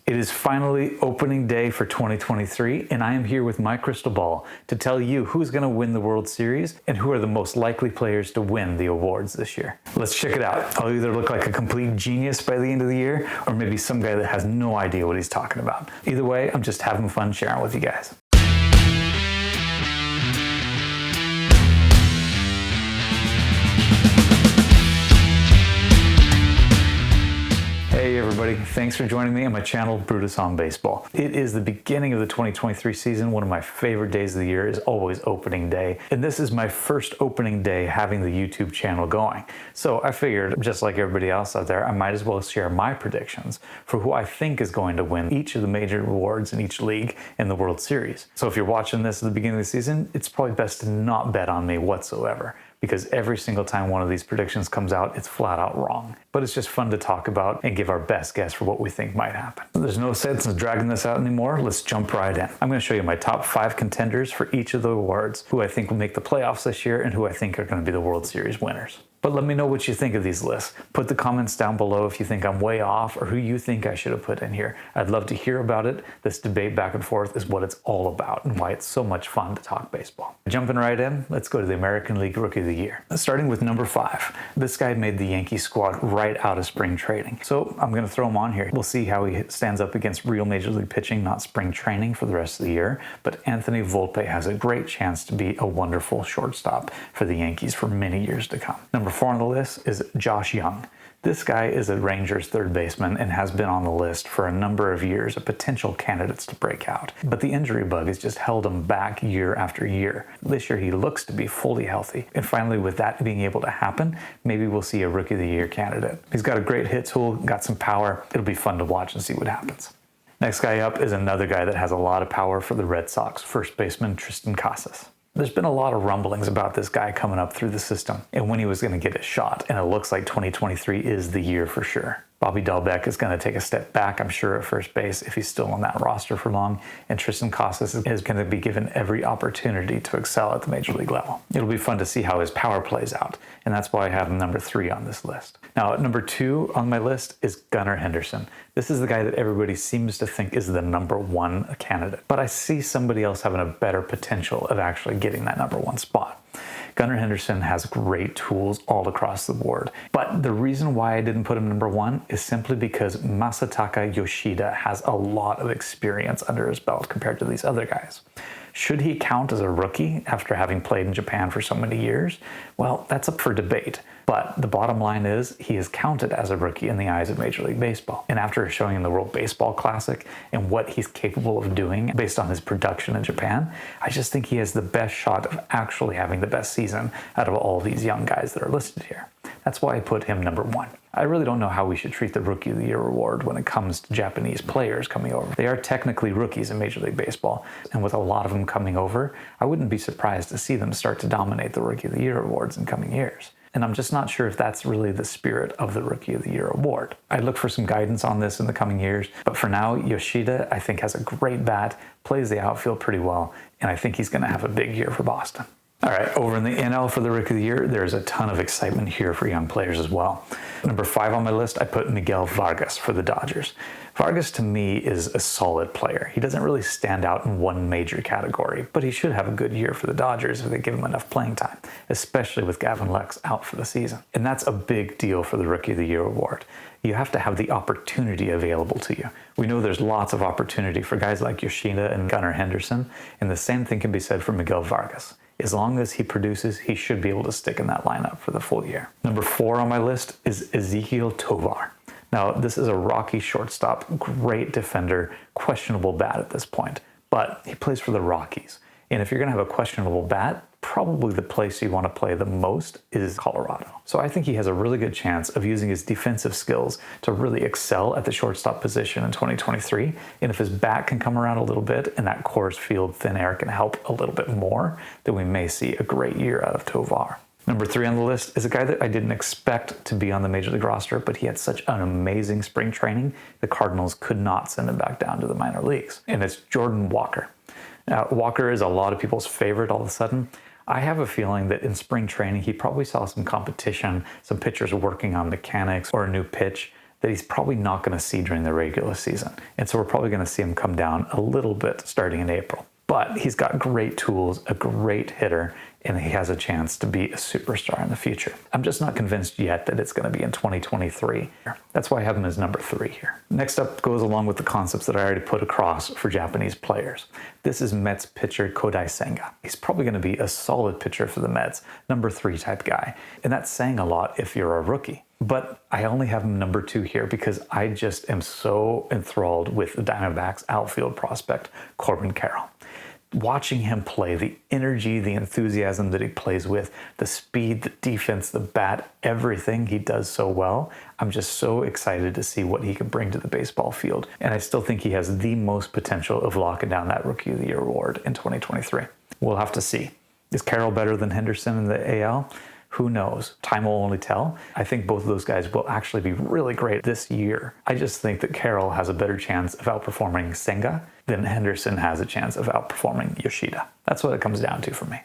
It is finally opening day for 2023, and I am here with my crystal ball to tell you who's going to win the World Series and who are the most likely players to win the awards this year. Let's check it out. I'll either look like a complete genius by the end of the year, or maybe some guy that has no idea what he's talking about. Either way, I'm just having fun sharing with you guys. Hey everybody, thanks for joining me on my channel, Brutus on Baseball. It is the beginning of the 2023 season. One of my favorite days of the year is always opening day. And this is my first opening day having the YouTube channel going. So I figured, just like everybody else out there, I might as well share my predictions for who I think is going to win each of the major awards in each league in the World Series. So if you're watching this at the beginning of the season, it's probably best to not bet on me whatsoever, because every single time one of these predictions comes out, it's flat out wrong. But it's just fun to talk about and give our best guess for what we think might happen. There's no sense in dragging this out anymore. Let's jump right in. I'm going to show you my top 5 contenders for each of the awards, who I think will make the playoffs this year, and who I think are going to be the World Series winners. But let me know what you think of these lists. Put the comments down below if you think I'm way off or who you think I should have put in here. I'd love to hear about it. This debate back and forth is what it's all about and why it's so much fun to talk baseball. Jumping right in, let's go to the American League Rookie of the Year. Starting with number 5. This guy made the Yankees squad right out of spring training. So I'm going to throw him on here. We'll see how he stands up against real Major League pitching, not spring training, for the rest of the year. But Anthony Volpe has a great chance to be a wonderful shortstop for the Yankees for many years to come. Number 4 on the list is Josh Young. This guy is a Rangers third baseman and has been on the list for a number of years of potential candidates to break out. But the injury bug has just held him back year after year. This year he looks to be fully healthy. And finally, with that being able to happen, maybe we'll see a Rookie of the Year candidate. He's got a great hit tool, got some power. It'll be fun to watch and see what happens. Next guy up is another guy that has a lot of power for the Red Sox, first baseman Tristan Casas. There's been a lot of rumblings about this guy coming up through the system and when he was going to get a shot, and it looks like 2023 is the year for sure. Bobby Dahlbeck is going to take a step back, I'm sure, at first base if he's still on that roster for long, and Tristan Casas is going to be given every opportunity to excel at the major league level. It'll be fun to see how his power plays out, and that's why I have him number 3 on this list. Now, at number 2 on my list is Gunnar Henderson. This is the guy that everybody seems to think is the number 1 candidate, but I see somebody else having a better potential of actually getting that number 1 spot. Gunnar Henderson has great tools all across the board, but the reason why I didn't put him number 1 is simply because Masataka Yoshida has a lot of experience under his belt compared to these other guys. Should he count as a rookie after having played in Japan for so many years? Well, that's up for debate. But the bottom line is he is counted as a rookie in the eyes of Major League Baseball. And after showing in the World Baseball Classic and what he's capable of doing based on his production in Japan, I just think he has the best shot of actually having the best season out of all these young guys that are listed here. That's why I put him number 1. I really don't know how we should treat the Rookie of the Year award when it comes to Japanese players coming over. They are technically rookies in Major League Baseball, and with a lot of them coming over, I wouldn't be surprised to see them start to dominate the Rookie of the Year awards in coming years. And I'm just not sure if that's really the spirit of the Rookie of the Year award. I'd look for some guidance on this in the coming years, but for now, Yoshida, I think, has a great bat, plays the outfield pretty well, and I think he's going to have a big year for Boston. All right, over in the NL for the Rookie of the Year, there's a ton of excitement here for young players as well. Number 5 on my list, I put Miguel Vargas for the Dodgers. Vargas, to me, is a solid player. He doesn't really stand out in one major category, but he should have a good year for the Dodgers if they give him enough playing time, especially with Gavin Lux out for the season. And that's a big deal for the Rookie of the Year award. You have to have the opportunity available to you. We know there's lots of opportunity for guys like Yoshida and Gunnar Henderson, and the same thing can be said for Miguel Vargas. As long as he produces, he should be able to stick in that lineup for the full year. Number 4 on my list is Ezequiel Tovar. Now, this is a Rocky shortstop, great defender, questionable bat at this point, but he plays for the Rockies. And if you're going to have a questionable bat, probably the place you want to play the most is Colorado. So I think he has a really good chance of using his defensive skills to really excel at the shortstop position in 2023. And if his bat can come around a little bit and that Coors Field thin air can help a little bit more, then we may see a great year out of Tovar. Number 3 on the list is a guy that I didn't expect to be on the Major League roster, but he had such an amazing spring training, the Cardinals could not send him back down to the minor leagues. And it's Jordan Walker. Now, Walker is a lot of people's favorite all of a sudden. I have a feeling that in spring training, he probably saw some competition, some pitchers working on mechanics or a new pitch that he's probably not going to see during the regular season. And so we're probably going to see him come down a little bit starting in April. But he's got great tools, a great hitter, and he has a chance to be a superstar in the future. I'm just not convinced yet that it's going to be in 2023. That's why I have him as number 3 here. Next up goes along with the concepts that I already put across for Japanese players. This is Mets pitcher Kodai Senga. He's probably going to be a solid pitcher for the Mets, number 3 type guy. And that's saying a lot if you're a rookie. But I only have him number 2 here because I just am so enthralled with the Diamondbacks outfield prospect, Corbin Carroll. Watching him play, the energy, the enthusiasm that he plays with, the speed, the defense, the bat, everything he does so well, I'm just so excited to see what he can bring to the baseball field. And I still think he has the most potential of locking down that Rookie of the Year award in 2023. We'll have to see. Is Carroll better than Henderson in the AL? Who knows? Time will only tell. I think both of those guys will actually be really great this year. I just think that Carroll has a better chance of outperforming Senga than Henderson has a chance of outperforming Yoshida. That's what it comes down to for me.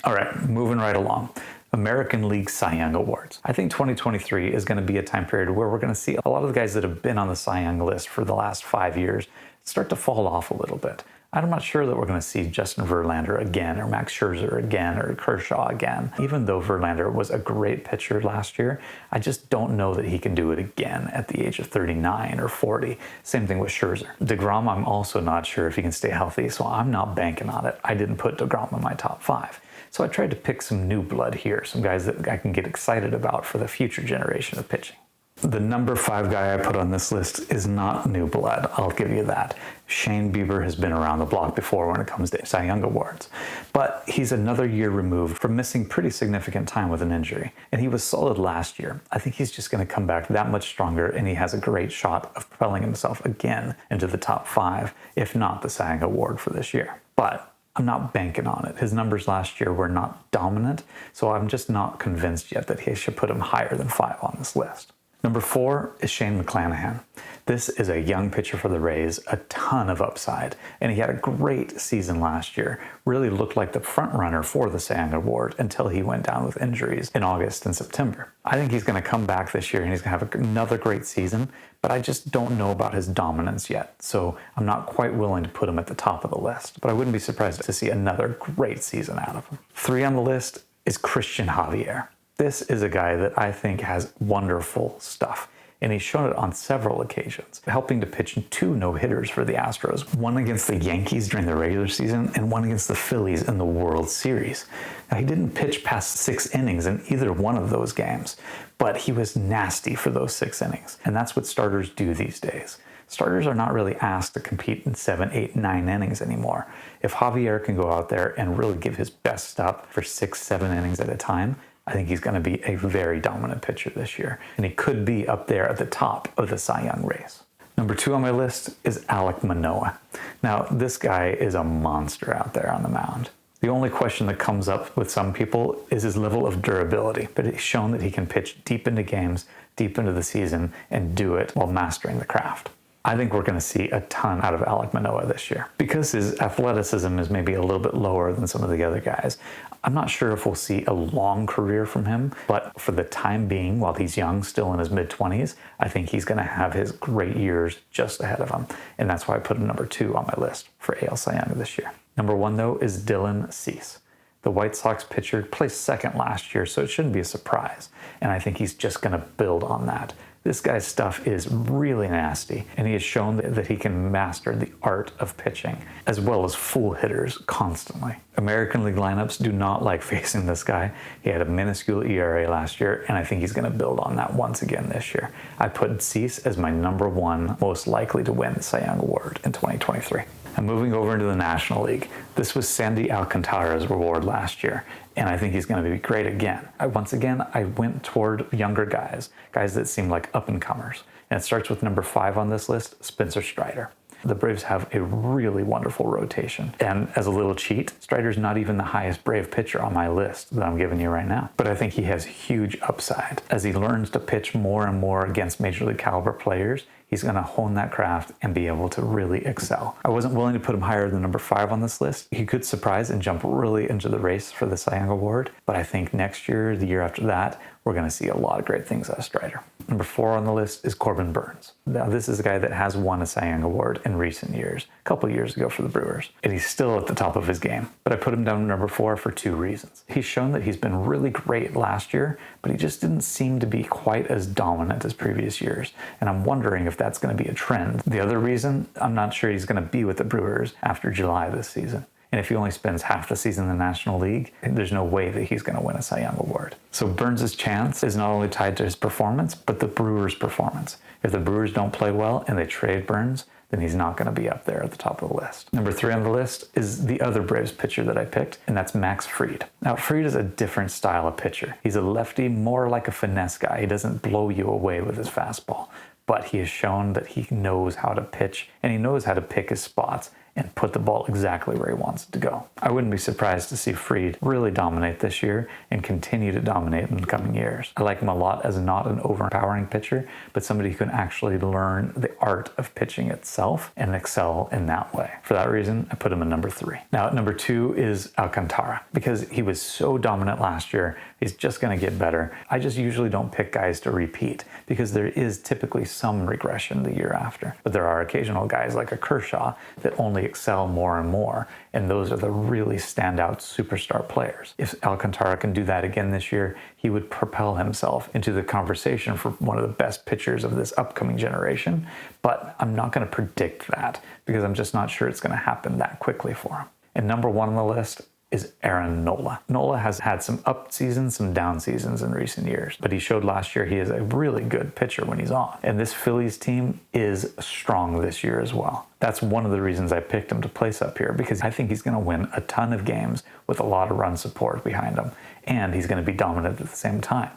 All right, moving right along. American League Cy Young Awards. I think 2023 is going to be a time period where we're going to see a lot of the guys that have been on the Cy Young list for the last 5 years start to fall off a little bit. I'm not sure that we're going to see Justin Verlander again, or Max Scherzer again, or Kershaw again. Even though Verlander was a great pitcher last year, I just don't know that he can do it again at the age of 39 or 40. Same thing with Scherzer. DeGrom, I'm also not sure if he can stay healthy, so I'm not banking on it. I didn't put DeGrom in my top 5. So I tried to pick some new blood here, some guys that I can get excited about for the future generation of pitching. The number 5 guy I put on this list is not new blood, I'll give you that. Shane Bieber has been around the block before when it comes to Cy Young Awards. But he's another year removed from missing pretty significant time with an injury. And he was solid last year. I think he's just going to come back that much stronger, and he has a great shot of propelling himself again into the top 5, if not the Cy Young Award for this year. But I'm not banking on it. His numbers last year were not dominant, so I'm just not convinced yet that he should put him higher than 5 on this list. Number 4 is Shane McClanahan. This is a young pitcher for the Rays, a ton of upside, and he had a great season last year. Really looked like the front runner for the Cy Young Award until he went down with injuries in August and September. I think he's going to come back this year and he's going to have another great season, but I just don't know about his dominance yet, so I'm not quite willing to put him at the top of the list. But I wouldn't be surprised to see another great season out of him. 3 on the list is Christian Javier. This is a guy that I think has wonderful stuff, and he's shown it on several occasions, helping to pitch 2 no-hitters for the Astros, one against the Yankees during the regular season and one against the Phillies in the World Series. Now, he didn't pitch past 6 innings in either one of those games, but he was nasty for those 6 innings, and that's what starters do these days. Starters are not really asked to compete in 7, 8, 9 innings anymore. If Javier can go out there and really give his best stuff for 6, 7 innings at a time, I think he's going to be a very dominant pitcher this year, and he could be up there at the top of the Cy Young race. Number 2 on my list is Alek Manoah. Now, this guy is a monster out there on the mound. The only question that comes up with some people is his level of durability, but he's shown that he can pitch deep into games, deep into the season, and do it while mastering the craft. I think we're going to see a ton out of Alek Manoah this year. Because his athleticism is maybe a little bit lower than some of the other guys, I'm not sure if we'll see a long career from him, but for the time being, while he's young, still in his mid-20s, I think he's going to have his great years just ahead of him. And that's why I put him number 2 on my list for AL Cy Young this year. Number 1, though, is Dylan Cease. The White Sox pitcher placed 2nd last year, so it shouldn't be a surprise. And I think he's just going to build on that. This guy's stuff is really nasty, and he has shown that he can master the art of pitching, as well as fool hitters constantly. American League lineups do not like facing this guy. He had a minuscule ERA last year, and I think he's going to build on that once again this year. I put Cease as my number 1 most likely to win the Cy Young Award in 2023. And moving over into the National League, this was Sandy Alcantara's reward last year, and I think he's going to be great again. Once again, I went toward younger guys that seem like up-and-comers. And it starts with number 5 on this list, Spencer Strider. The Braves have a really wonderful rotation. And as a little cheat, Strider's not even the highest Brave pitcher on my list that I'm giving you right now. But I think he has huge upside. As he learns to pitch more and more against Major League caliber players, he's going to hone that craft and be able to really excel. I wasn't willing to put him higher than number 5 on this list. He could surprise and jump really into the race for the Cy Young Award, but I think next year, the year after that, we're going to see a lot of great things out of Strider. Number 4 on the list is Corbin Burnes. Now, this is a guy that has won a Cy Young Award in recent years, a couple years ago for the Brewers, and he's still at the top of his game. But I put him down to number 4 for 2 reasons. He's shown that he's been really great last year, but he just didn't seem to be quite as dominant as previous years, and I'm wondering if that's going to be a trend. The other reason, I'm not sure he's going to be with the Brewers after July this season. And if he only spends half the season in the National League, there's no way that he's going to win a Cy Young Award. So Burnes' chance is not only tied to his performance, but the Brewers' performance. If the Brewers don't play well and they trade Burnes, then he's not going to be up there at the top of the list. Number 3 on the list is the other Braves pitcher that I picked, and that's Max Fried. Now, Fried is a different style of pitcher. He's a lefty, more like a finesse guy. He doesn't blow you away with his fastball, but he has shown that he knows how to pitch, and he knows how to pick his spots and put the ball exactly where he wants it to go. I wouldn't be surprised to see Fried really dominate this year and continue to dominate in the coming years. I like him a lot as not an overpowering pitcher, but somebody who can actually learn the art of pitching itself and excel in that way. For that reason, I put him at number 3. Now, at number 2 is Alcantara. Because he was so dominant last year, he's just going to get better. I just usually don't pick guys to repeat because there is typically some regression the year after. But there are occasional guys like a Kershaw that only excel more and more, and those are the really standout superstar players. If Alcantara can do that again this year, he would propel himself into the conversation for one of the best pitchers of this upcoming generation, but I'm not going to predict that because I'm just not sure it's going to happen that quickly for him. And number 1 on the list is Aaron Nola. Nola has had some up seasons, some down seasons in recent years, but he showed last year he is a really good pitcher when he's on. And this Phillies team is strong this year as well. That's one of the reasons I picked him to place up here, because I think he's going to win a ton of games with a lot of run support behind him, and he's going to be dominant at the same time.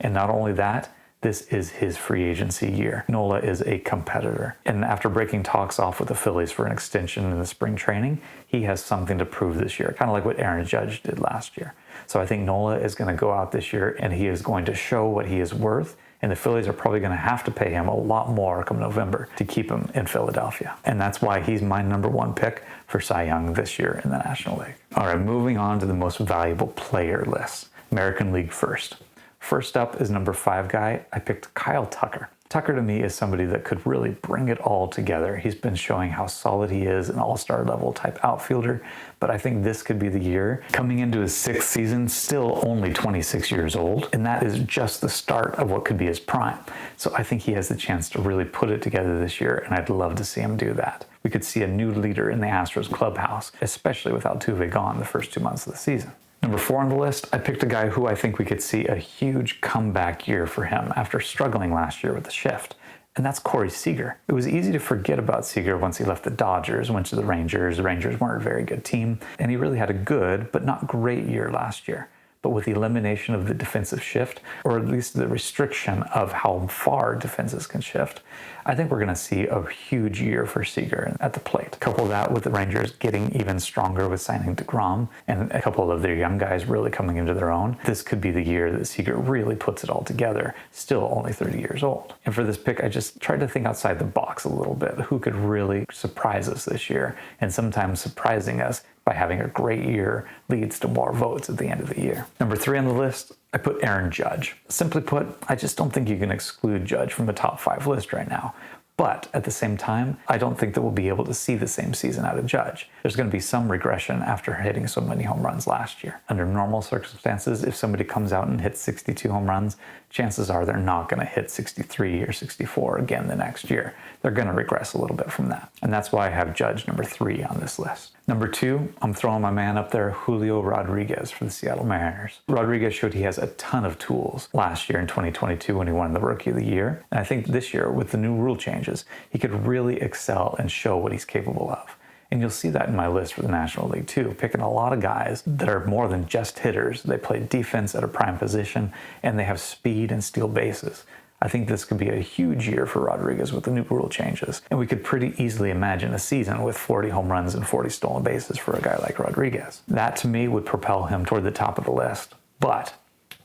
And not only that, this is his free agency year. Nola is a competitor. And after breaking talks off with the Phillies for an extension in the spring training, he has something to prove this year, kind of like what Aaron Judge did last year. So I think Nola is going to go out this year and he is going to show what he is worth. And the Phillies are probably going to have to pay him a lot more come November to keep him in Philadelphia. And that's why he's my number 1 pick for Cy Young this year in the National League. All right, moving on to the most valuable player list. American League first. First up is number 5 guy. I picked Kyle Tucker. Tucker to me is somebody that could really bring it all together. He's been showing how solid he is, an all-star level type outfielder, but I think this could be the year. Coming into his 6th season, still only 26 years old, and that is just the start of what could be his prime. So I think he has the chance to really put it together this year, and I'd love to see him do that. We could see a new leader in the Astros clubhouse, especially with Altuve gone the first 2 months of the season. Number 4 on the list, I picked a guy who I think we could see a huge comeback year for him after struggling last year with the shift, and that's Corey Seager. It was easy to forget about Seager once he left the Dodgers, went to the Rangers. The Rangers weren't a very good team, and he really had a good but not great year last year. But with the elimination of the defensive shift, or at least the restriction of how far defenses can shift, I think we're going to see a huge year for Seager at the plate. Couple that with the Rangers getting even stronger with signing DeGrom and a couple of their young guys really coming into their own. This could be the year that Seager really puts it all together, still only 30 years old. And for this pick, I just tried to think outside the box a little bit. Who could really surprise us this year? And sometimes surprising us by having a great year leads to more votes at the end of the year. Number 3 on the list, I put Aaron Judge. Simply put, I just don't think you can exclude Judge from the top 5 list right now. But at the same time, I don't think that we'll be able to see the same season out of Judge. There's going to be some regression after hitting so many home runs last year. Under normal circumstances, if somebody comes out and hits 62 home runs, chances are they're not going to hit 63 or 64 again the next year. They're going to regress a little bit from that. And that's why I have Judge number 3 on this list. Number 2, I'm throwing my man up there, Julio Rodriguez for the Seattle Mariners. Rodriguez showed he has a ton of tools last year in 2022 when he won the Rookie of the Year. And I think this year, with the new rule changes, he could really excel and show what he's capable of. And you'll see that in my list for the National League too, picking a lot of guys that are more than just hitters. They play defense at a prime position, and they have speed and steal bases. I think this could be a huge year for Rodriguez with the new rule changes. And we could pretty easily imagine a season with 40 home runs and 40 stolen bases for a guy like Rodriguez. That to me would propel him toward the top of the list. But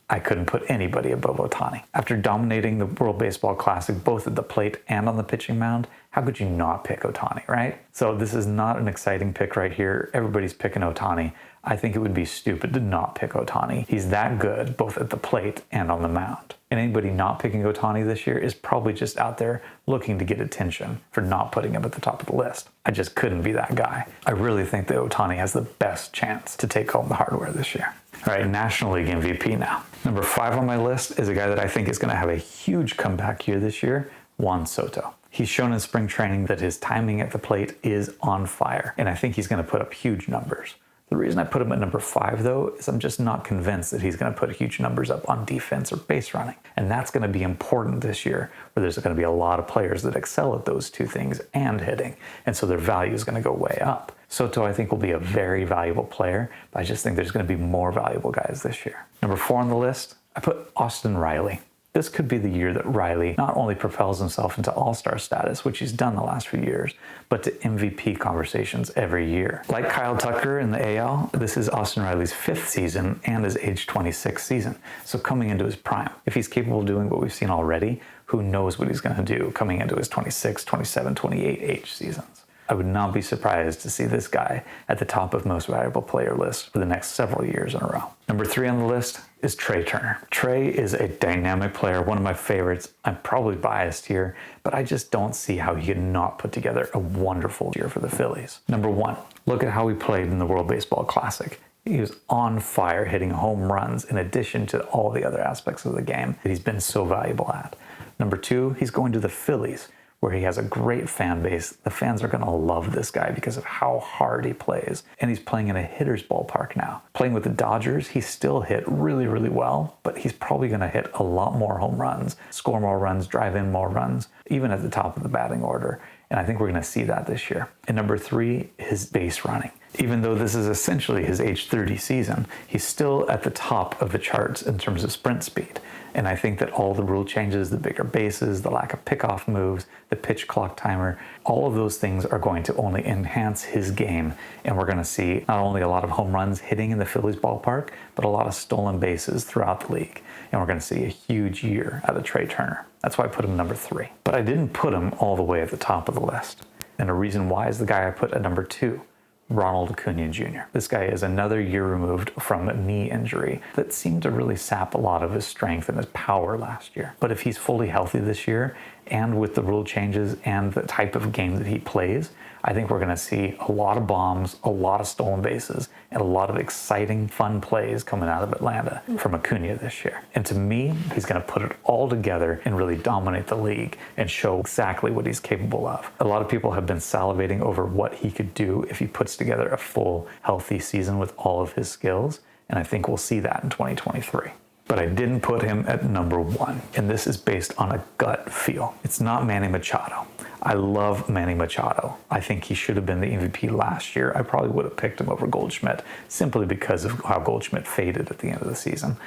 I couldn't put anybody above Ohtani. After dominating the World Baseball Classic both at the plate and on the pitching mound, how could you not pick Ohtani, right? So this is not an exciting pick right here. Everybody's picking Ohtani. I think it would be stupid to not pick Ohtani. He's that good both at the plate and on the mound. And anybody not picking Ohtani this year is probably just out there looking to get attention for not putting him at the top of the list. I just couldn't be that guy. I really think that Ohtani has the best chance to take home the hardware this year. All right, National League MVP now. Number 5 on my list is a guy that I think is going to have a huge comeback year this year, Juan Soto. He's shown in spring training that his timing at the plate is on fire, and I think he's going to put up huge numbers. The reason I put him at number 5, though, is I'm just not convinced that he's going to put huge numbers up on defense or base running. And that's going to be important this year, where there's going to be a lot of players that excel at those two things and hitting. And so their value is going to go way up. Soto, I think, will be a very valuable player, but I just think there's going to be more valuable guys this year. Number 4 on the list, I put Austin Riley. This could be the year that Riley not only propels himself into all-star status, which he's done the last few years, but to MVP conversations every year. Like Kyle Tucker in the AL, this is Austin Riley's 5th season and his age 26 season, so coming into his prime. If he's capable of doing what we've seen already, who knows what he's going to do coming into his 26, 27, 28 age seasons. I would not be surprised to see this guy at the top of most valuable player lists for the next several years in a row. Number 3 on the list is Trey Turner. Trey is a dynamic player, one of my favorites. I'm probably biased here, but I just don't see how he could not put together a wonderful year for the Phillies. Number 1, look at how he played in the World Baseball Classic. He was on fire, hitting home runs in addition to all the other aspects of the game that he's been so valuable at. Number 2, he's going to the Phillies, where he has a great fan base. The fans are going to love this guy because of how hard he plays. And he's playing in a hitter's ballpark now. Playing with the Dodgers, he still hit really, really well, but he's probably going to hit a lot more home runs, score more runs, drive in more runs, even at the top of the batting order. And I think we're going to see that this year. And number 3, his base running. Even though this is essentially his age 30 season, he's still at the top of the charts in terms of sprint speed. And I think that all the rule changes, the bigger bases, the lack of pickoff moves, the pitch clock timer, all of those things are going to only enhance his game. And we're going to see not only a lot of home runs hitting in the Phillies ballpark, but a lot of stolen bases throughout the league. And we're going to see a huge year out of Trey Turner. That's why I put him number 3. But I didn't put him all the way at the top of the list. And the reason why is the guy I put at number 2. Ronald Acuna Jr. This guy is another year removed from a knee injury that seemed to really sap a lot of his strength and his power last year. But if he's fully healthy this year, and with the rule changes and the type of game that he plays, I think we're going to see a lot of bombs, a lot of stolen bases, and a lot of exciting, fun plays coming out of Atlanta from Acuna this year. And to me, he's going to put it all together and really dominate the league and show exactly what he's capable of. A lot of people have been salivating over what he could do if he puts together a full, healthy season with all of his skills, and I think we'll see that in 2023. But I didn't put him at number 1, and this is based on a gut feel. It's not Manny Machado. I love Manny Machado. I think he should have been the MVP last year. I probably would have picked him over Goldschmidt simply because of how Goldschmidt faded at the end of the season.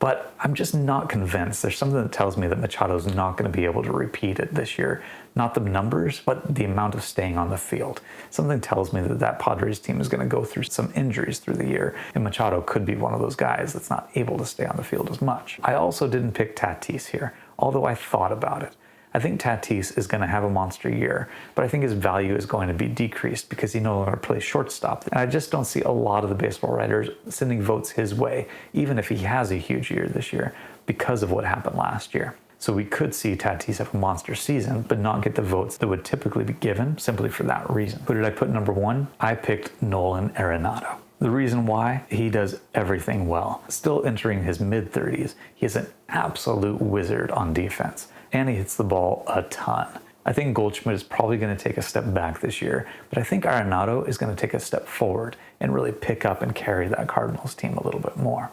But I'm just not convinced. There's something that tells me that Machado's not going to be able to repeat it this year. Not the numbers, but the amount of staying on the field. Something tells me that that Padres team is going to go through some injuries through the year, and Machado could be one of those guys that's not able to stay on the field as much. I also didn't pick Tatis here, although I thought about it. I think Tatis is going to have a monster year, but I think his value is going to be decreased because he no longer plays shortstop. And I just don't see a lot of the baseball writers sending votes his way, even if he has a huge year this year, because of what happened last year. So we could see Tatis have a monster season, but not get the votes that would typically be given simply for that reason. Who did I put number 1? I picked Nolan Arenado. The reason why? He does everything well. Still entering his mid-30s, he is an absolute wizard on defense. And he hits the ball a ton. I think Goldschmidt is probably going to take a step back this year, but I think Arenado is going to take a step forward and really pick up and carry that Cardinals team a little bit more.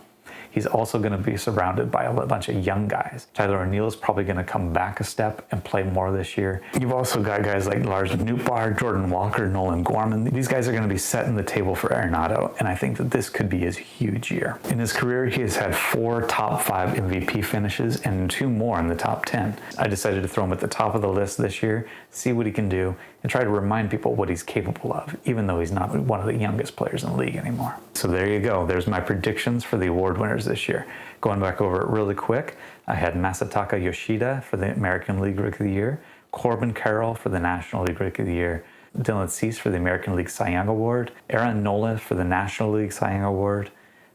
He's also going to be surrounded by a bunch of young guys. Tyler O'Neill is probably going to come back a step and play more this year. You've also got guys like Lars Nootbaar, Jordan Walker, Nolan Gorman. These guys are going to be setting the table for Arenado, and I think that this could be his huge year. In his career, he has had 4 top 5 MVP finishes and 2 more in the top 10. I decided to throw him at the top of the list this year, see what he can do, and try to remind people what he's capable of, even though he's not one of the youngest players in the league anymore. So there you go. There's my predictions for the award winners this year. Going back over it really quick, I had Masataka Yoshida for the American League Rookie of the Year, Corbin Carroll for the National League Rookie of the Year, Dylan Cease for the American League Cy Young Award, Aaron Nola for the National League Cy Young Award,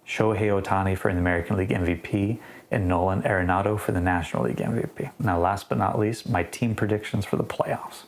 Shohei Ohtani for the American League MVP, and Nolan Arenado for the National League MVP. Now, last but not least, my team predictions for the playoffs.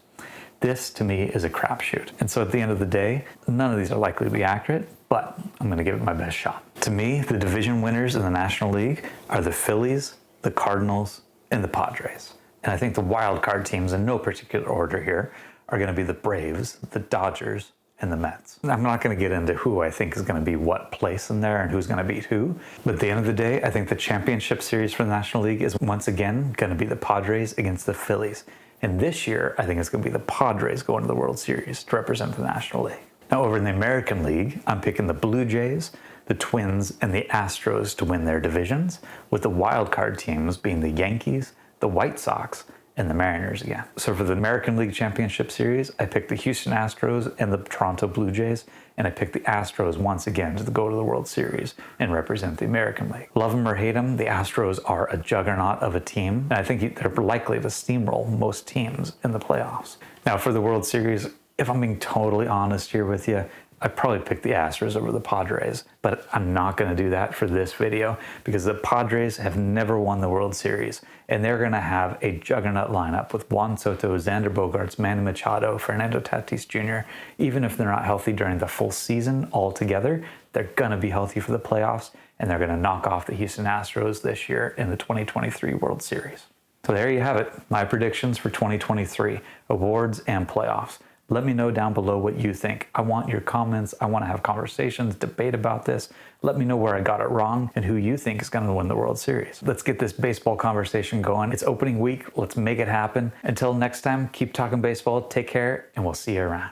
This, to me, is a crapshoot. And so at the end of the day, none of these are likely to be accurate, but I'm going to give it my best shot. To me, the division winners in the National League are the Phillies, the Cardinals, and the Padres. And I think the wild card teams, in no particular order here, are going to be the Braves, the Dodgers, and the Mets. I'm not going to get into who I think is going to be what place in there and who's going to beat who. But at the end of the day, I think the championship series for the National League is once again going to be the Padres against the Phillies. And this year, I think it's going to be the Padres going to the World Series to represent the National League. Now, over in the American League, I'm picking the Blue Jays, the Twins, and the Astros to win their divisions, with the wild card teams being the Yankees, the White Sox, and the Mariners again. So for the American League Championship Series, I picked the Houston Astros and the Toronto Blue Jays, and I picked the Astros once again to go to the World Series and represent the American League. Love them or hate them, the Astros are a juggernaut of a team, and I think they're likely to steamroll most teams in the playoffs. Now for the World Series, if I'm being totally honest here with you, I'd probably pick the Astros over the Padres, but I'm not going to do that for this video because the Padres have never won the World Series, and they're going to have a juggernaut lineup with Juan Soto, Xander Bogaerts, Manny Machado, Fernando Tatis Jr. Even if they're not healthy during the full season altogether, they're going to be healthy for the playoffs, and they're going to knock off the Houston Astros this year in the 2023 World Series. So there you have it, my predictions for 2023, awards and playoffs. Let me know down below what you think. I want your comments. I want to have conversations, debate about this. Let me know where I got it wrong and who you think is going to win the World Series. Let's get this baseball conversation going. It's opening week. Let's make it happen. Until next time, keep talking baseball. Take care, and we'll see you around.